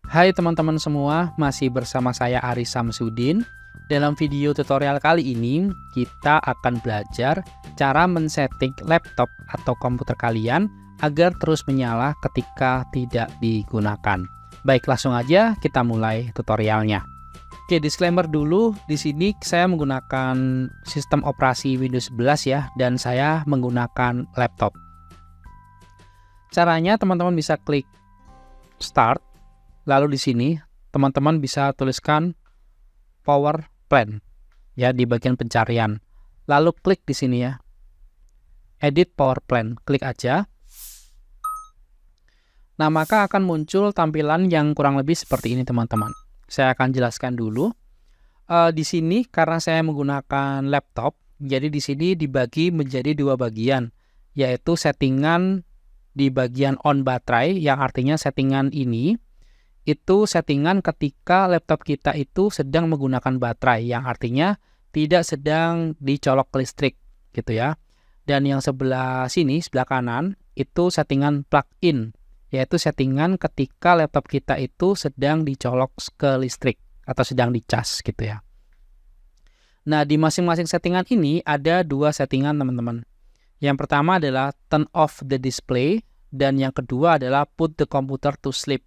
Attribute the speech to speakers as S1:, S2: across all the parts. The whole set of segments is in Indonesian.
S1: Hai teman-teman semua, masih bersama saya Aris Samsudin. Dalam video tutorial kali ini, kita akan belajar cara men-setting laptop atau komputer kalian agar terus menyala ketika tidak digunakan. Baik, langsung aja kita mulai tutorialnya. Oke, disclaimer dulu, di sini saya menggunakan sistem operasi Windows 11 ya, dan saya menggunakan laptop. Caranya teman-teman bisa klik Start. Lalu di sini teman-teman bisa tuliskan power plan ya di bagian pencarian. Lalu klik di sini ya. Edit power plan, klik aja. Nah, maka akan muncul tampilan yang kurang lebih seperti ini teman-teman. Saya akan jelaskan dulu. Di sini karena saya menggunakan laptop, jadi di sini dibagi menjadi dua bagian, yaitu settingan di bagian on baterai, yang artinya settingan ini itu settingan ketika laptop kita itu sedang menggunakan baterai, yang artinya tidak sedang dicolok listrik gitu ya. Dan yang sebelah sini, sebelah kanan, itu settingan plug-in, yaitu settingan ketika laptop kita itu sedang dicolok ke listrik atau sedang dicas gitu ya. Nah, di masing-masing settingan ini ada dua settingan teman-teman. Yang pertama adalah turn off the display, dan yang kedua adalah put the computer to sleep.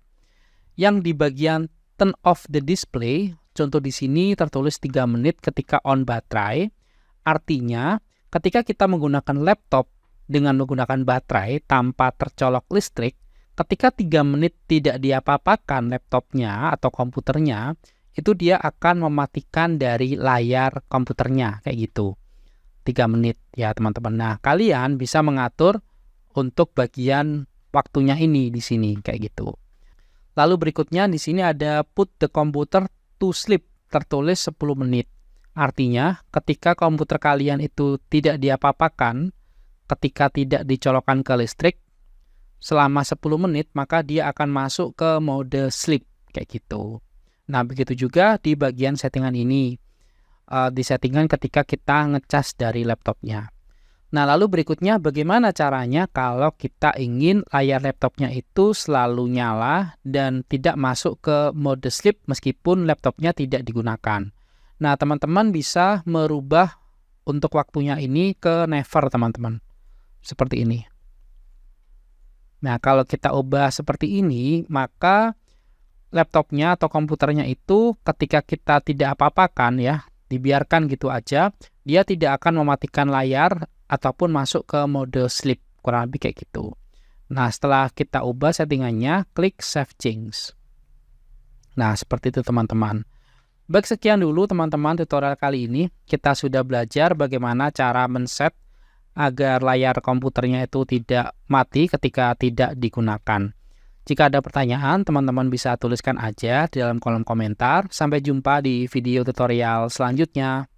S1: Yang di bagian turn off the display, contoh di sini tertulis 3 menit ketika on baterai. Artinya, ketika kita menggunakan laptop dengan menggunakan baterai tanpa tercolok listrik, ketika 3 menit tidak diapa-apakan laptopnya atau komputernya, itu dia akan mematikan dari layar komputernya, kayak gitu. 3 menit ya teman-teman. Nah, kalian bisa mengatur untuk bagian waktunya ini di sini, kayak gitu. Lalu berikutnya di sini ada put the computer to sleep, tertulis 10 menit. Artinya, ketika komputer kalian itu tidak diapa-apakan, ketika tidak dicolokkan ke listrik, selama 10 menit, maka dia akan masuk ke mode sleep, kayak gitu. Nah, begitu juga di bagian settingan ini. Di settingan ketika kita ngecas dari laptopnya. Nah, lalu berikutnya bagaimana caranya kalau kita ingin layar laptopnya itu selalu nyala dan tidak masuk ke mode sleep meskipun laptopnya tidak digunakan. Nah, teman-teman bisa merubah untuk waktunya ini ke never, teman-teman. Seperti ini. Nah, kalau kita ubah seperti ini, maka laptopnya atau komputernya itu ketika kita tidak apa-apakan ya, dibiarkan gitu aja, dia tidak akan mematikan layar ataupun masuk ke mode sleep, kurang lebih kayak gitu. Nah, setelah kita ubah settingannya, klik Save Change. Nah, seperti itu teman-teman. Baik, sekian dulu teman-teman tutorial kali ini. Kita sudah belajar bagaimana cara men-set agar layar komputernya itu tidak mati ketika tidak digunakan. Jika ada pertanyaan, teman-teman bisa tuliskan aja di dalam kolom komentar. Sampai jumpa di video tutorial selanjutnya.